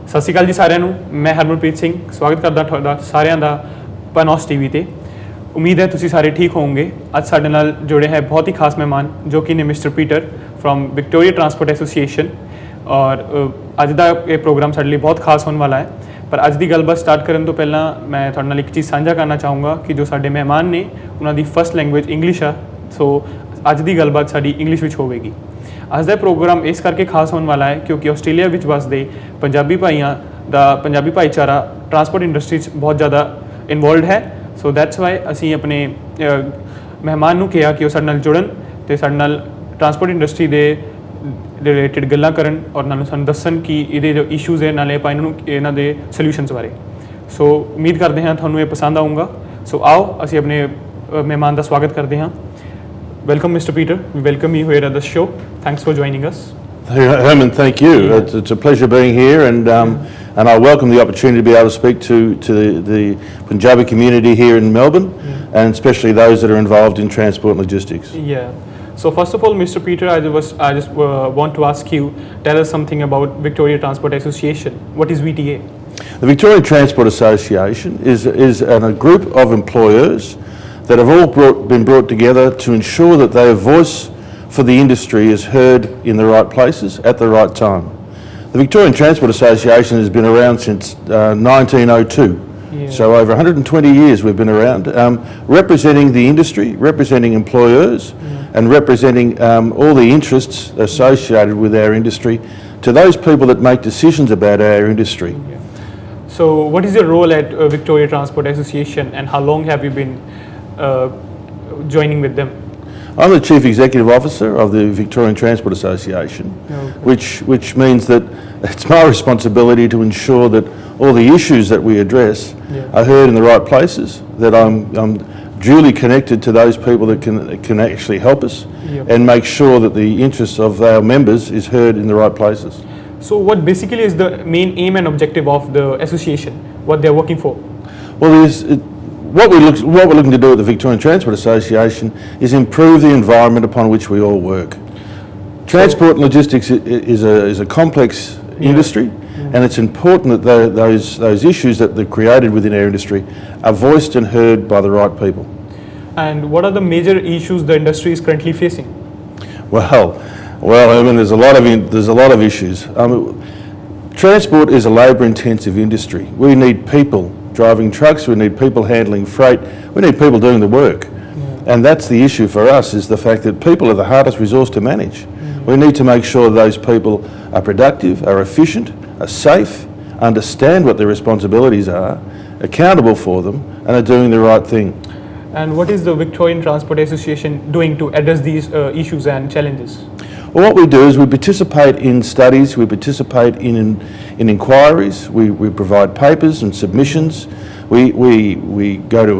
ਸਤਿ ਸ਼੍ਰੀ ਅਕਾਲ ਜੀ ਸਾਰਿਆਂ ਨੂੰ। ਮੈਂ ਹਰਮਨਪ੍ਰੀਤ ਸਿੰਘ ਸਵਾਗਤ ਕਰਦਾ ਤੁਹਾਡਾ ਸਾਰਿਆਂ ਦਾ PunAus TV ਤੇ। ਉਮੀਦ ਹੈ ਤੁਸੀਂ ਸਾਰੇ ਠੀਕ ਹੋਵੋਗੇ। ਅੱਜ ਸਾਡੇ ਨਾਲ ਜੁੜੇ ਹੈ ਬਹੁਤ ਹੀ ਖਾਸ ਮਹਿਮਾਨ ਜੋ ਕਿ ਨੇ mister Peter from Victoria transport association. ਔਰ ਅੱਜ ਦਾ ਇਹ ਪ੍ਰੋਗਰਾਮ ਸਾਡੇ ਲਈ ਬਹੁਤ ਖਾਸ ਹੋਣ ਵਾਲਾ ਹੈ। ਪਰ ਅੱਜ ਦੀ ਗੱਲਬਾਤ ਸਟਾਰਟ ਕਰਨ ਤੋਂ ਪਹਿਲਾਂ ਮੈਂ ਤੁਹਾਡੇ ਨਾਲ ਇੱਕ ਚੀਜ਼ ਸਾਂਝਾ ਕਰਨਾ ਚਾਹੂੰਗਾ ਕਿ ਜੋ ਸਾਡੇ ਮਹਿਮਾਨ ਨੇ ਉਹਨਾਂ ਦੀ ਫਸਟ ਲੈਂਗੁਏਜ ਇੰਗਲਿਸ਼ ਆ। ਸੋ ਅੱਜ ਦੀ ਗੱਲਬਾਤ ਸਾਡੀ ਇੰਗਲਿਸ਼ ਵਿੱਚ ਹੋਵੇਗੀ। ਅੱਜ ਦਾ ਪ੍ਰੋਗਰਾਮ ਇਸ ਕਰਕੇ ਖਾਸ ਹੋਣ ਵਾਲਾ ਹੈ ਕਿਉਂਕਿ ਆਸਟ੍ਰੇਲੀਆ ਵਿੱਚ ਵਸਦੇ ਪੰਜਾਬੀ ਭਾਈਆਂ ਦਾ ਪੰਜਾਬੀ ਭਾਈਚਾਰਾ ਟਰਾਂਸਪੋਰਟ ਇੰਡਸਟਰੀ 'ਚ ਬਹੁਤ ਜ਼ਿਆਦਾ ਇਨਵੋਲਵਡ ਹੈ। ਸੋ ਦੈਟਸ ਵਾਈ ਅਸੀਂ ਆਪਣੇ ਮਹਿਮਾਨ ਨੂੰ ਕਿਹਾ ਕਿ ਉਹ ਸਾਡੇ ਨਾਲ ਜੁੜਨ ਅਤੇ ਸਾਡੇ ਨਾਲ ਟਰਾਂਸਪੋਰਟ ਇੰਡਸਟਰੀ ਦੇ ਰਿਲੇਟਿਡ ਗੱਲਾਂ ਕਰਨ ਔਰ ਨਾਲੇ ਸਾਨੂੰ ਦੱਸਣ ਕਿ ਇਹਦੇ ਜੋ ਇਸ਼ੂਜ਼ ਹੈ ਨਾਲੇ ਆਪਾਂ ਇਹਨਾਂ ਦੇ ਸੋਲਿਊਸ਼ਨਸ ਬਾਰੇ। ਸੋ ਉਮੀਦ ਕਰਦੇ ਹਾਂ ਤੁਹਾਨੂੰ ਇਹ ਪਸੰਦ ਆਊਗਾ। ਸੋ ਆਓ ਅਸੀਂ ਆਪਣੇ ਮਹਿਮਾਨ ਦਾ ਸਵਾਗਤ ਕਰਦੇ ਹਾਂ। Welcome, Mr. Peter. We welcome you here at the show. Thanks for joining us. Herman, thank you. Yeah. It's a pleasure being here, and I welcome the opportunity to be able to speak to the Punjabi community here in Melbourne, and especially those that are involved in transport and logistics. Yeah. So first of all, Mr. Peter, I just want to ask you, tell us something about Victoria Transport Association. What is VTA? The Victorian Transport Association is a group of employers that have all been brought together to ensure that their voice for the industry is heard in the right places at the right time. The Victorian Transport Association has been around since 1902. Yeah. So over 120 years we've been around, representing the industry, representing employers, and representing all the interests associated with our industry to those people that make decisions about our industry. Yeah. So what is your role at Victoria Transport Association, and how long have you been joining with them? I'm the Chief Executive Officer of the Victorian Transport Association, which means that it's my responsibility to ensure that all the issues that we address are heard in the right places, that I'm duly connected to those people that can actually help us and make sure that the interests of our members is heard in the right places. So what basically is the main aim and objective of the association, what they're working for? Well, what we're looking to do at the Victorian Transport Association is improve the environment upon which we all work. Transport and logistics is a complex industry, and it's important that those issues that are created within our industry are voiced and heard by the right people. And what are the major issues the industry is currently facing? Well, I mean, there's a lot of issues. Transport is a labour-intensive industry. We need people driving trucks, we need people handling freight, we need people doing the work. And that's the issue for us, is the fact that people are the hardest resource to manage. We need to make sure those people are productive, are efficient, are safe, understand what their responsibilities are, accountable for them, and are doing the right thing. And what is the Victorian Transport Association doing to address these issues and challenges? Well, what we do is we participate in studies, we participate in inquiries, we provide papers and submissions, we go to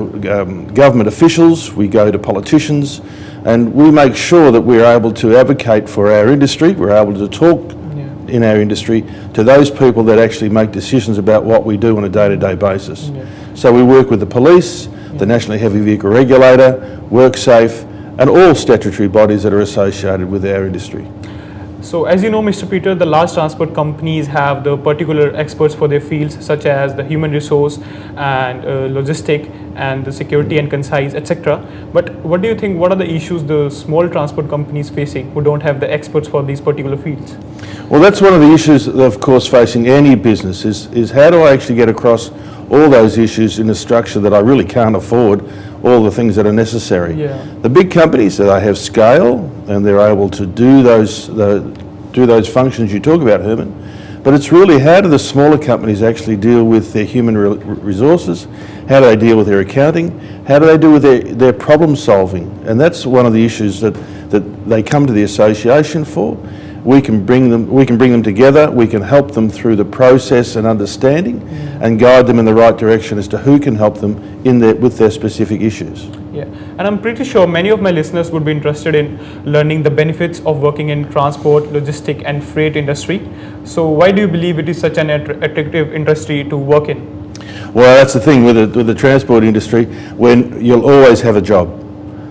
government officials, we go to politicians, and we make sure that we're able to advocate for our industry, we're able to talk in our industry to those people that actually make decisions about what we do on a day-to-day basis. So we work with the police, the National Heavy Vehicle Regulator, WorkSafe, and all statutory bodies that are associated with our industry. So as you know, Mr. Peter, the large transport companies have the particular experts for their fields, such as the human resource and logistic and the security and concise, etc. But what do you think, what are the issues the small transport companies facing who don't have the experts for these particular fields? Well, that's one of the issues, of course, facing any business is how do I actually get across all those issues in a structure that I really can't afford all the things that are necessary. The big companies, they have scale and they're able to do those functions you talk about, Herman. But it's really, how do the smaller companies actually deal with their human resources? How do they deal with their accounting? How do they deal with their problem solving? And that's one of the issues that they come to the association for. We can bring them together, we can help them through the process and understanding and guide them in the right direction as to who can help them with their specific issues. Yeah, and I'm pretty sure many of my listeners would be interested in learning the benefits of working in transport, logistic and freight industry. So why do you believe it is such an attractive industry to work in? Well, that's the thing with the transport industry, when you'll always have a job.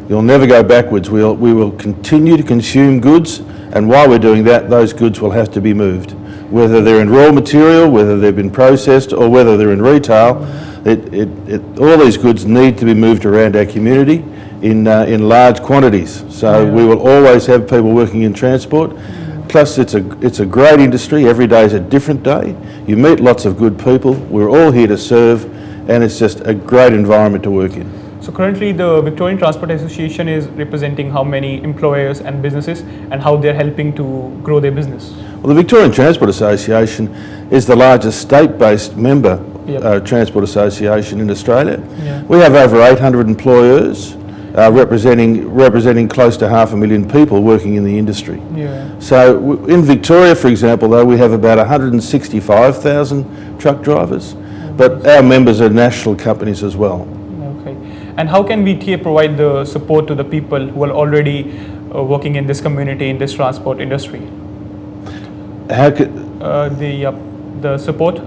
You'll never go backwards. We will continue to consume goods, and while we're doing that, those goods will have to be moved. whether they're in raw material, whether they've been processed, or whether they're in retail. All these goods need to be moved around our community in large quantities. So we will always have people working in transport. Plus, it's a great industry. Every day is a different day. You meet lots of good people. We're all here to serve, and it's just a great environment to work in. So currently, the Victorian Transport Association is representing how many employers and businesses, and how they're helping to grow their business? Well, the Victorian Transport Association is the largest state-based member transport association in Australia. We have over 800 employers. Representing close to 500,000 people working in the industry. So in Victoria, for example, though, we have about 165,000 truck drivers, but our members are national companies as well. Okay. And how can VTA provide the support to the people who are already working in this community, in this transport industry? How could the support,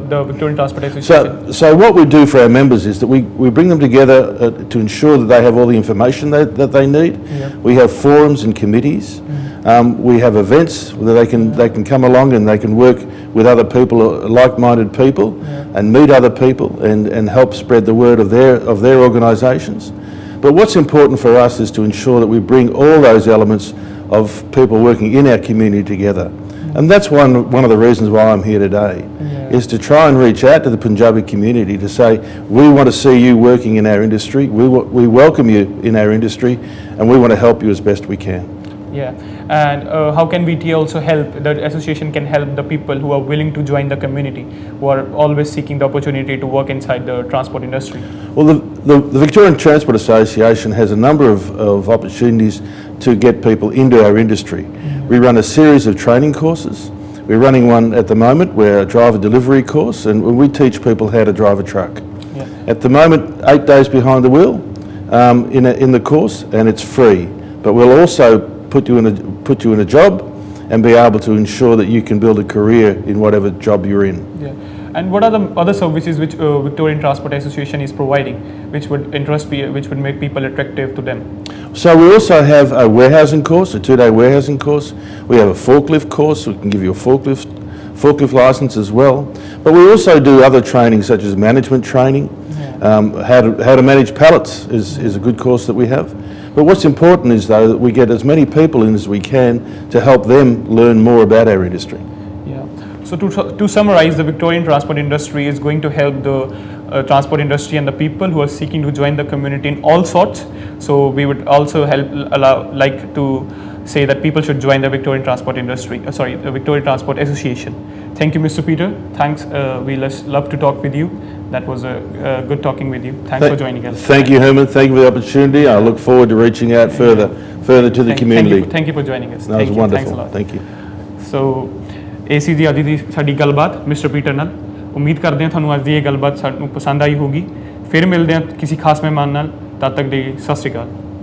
the Victorian Transport Association? So what we do for our members is that we bring them together to ensure that they have all the information that they need. We have forums and committees. We have events where they can come along and they can work with other people, like-minded people, and meet other people and help spread the word of their organisations. But what's important for us is to ensure that we bring all those elements of people working in our community together. And that's one of the reasons why I'm here today, is to try and reach out to the Punjabi community to say, we want to see you working in our industry, we welcome you in our industry, and we want to help you as best we can. And how can VTA also help, the association can help the people who are willing to join the community, who are always seeking the opportunity to work inside the transport industry? Well, the Victorian Transport Association has a number of opportunities to get people into our industry. We run a series of training courses. We're running one at the moment, we're a driver delivery course, and we teach people how to drive a truck. At the moment, 8 days behind the wheel in the course, and it's free. But we'll also put you in a job and be able to ensure that you can build a career in whatever job you're in. And what are the other services which Victorian Transport Association is providing, which would make people attractive to them? So we also have a warehousing course, a 2-day warehousing course. We have a forklift course. We can give you a forklift license as well. But we also do other training such as management training. How to manage pallets is a good course that we have. But what's important is, though, that we get as many people in as we can to help them learn more about our industry. So to summarize, the Victorian transport industry is going to help the transport industry and the people who are seeking to join the community in all sorts. So we would also like to say that people should join the Victorian transport industry, the Victorian Transport Association. Thank you, Mr. Peter. Thanks. We love to talk with you. That was good talking with you. Thanks for joining us. Thank you, Herman. Thank you for the opportunity. I look forward to reaching out further to the community. Thank you for joining us. That was wonderful. Thanks a lot. Thank you. So ਇਹ ਸੀ ਜੀ ਅੱਜ ਦੀ ਸਾਡੀ ਗੱਲਬਾਤ mister Peter ਨਾਲ। ਉਮੀਦ ਕਰਦੇ ਹਾਂ ਤੁਹਾਨੂੰ ਅੱਜ ਦੀ ਇਹ ਗੱਲਬਾਤ ਸਾਨੂੰ ਪਸੰਦ ਆਈ ਹੋਗੀ। ਫਿਰ ਮਿਲਦੇ ਹਾਂ ਕਿਸੇ ਖਾਸ ਮਹਿਮਾਨ ਨਾਲ। ਤਦ ਤੱਕ ਦੇ ਸਤਿ ਸ਼੍ਰੀ ਅਕਾਲ।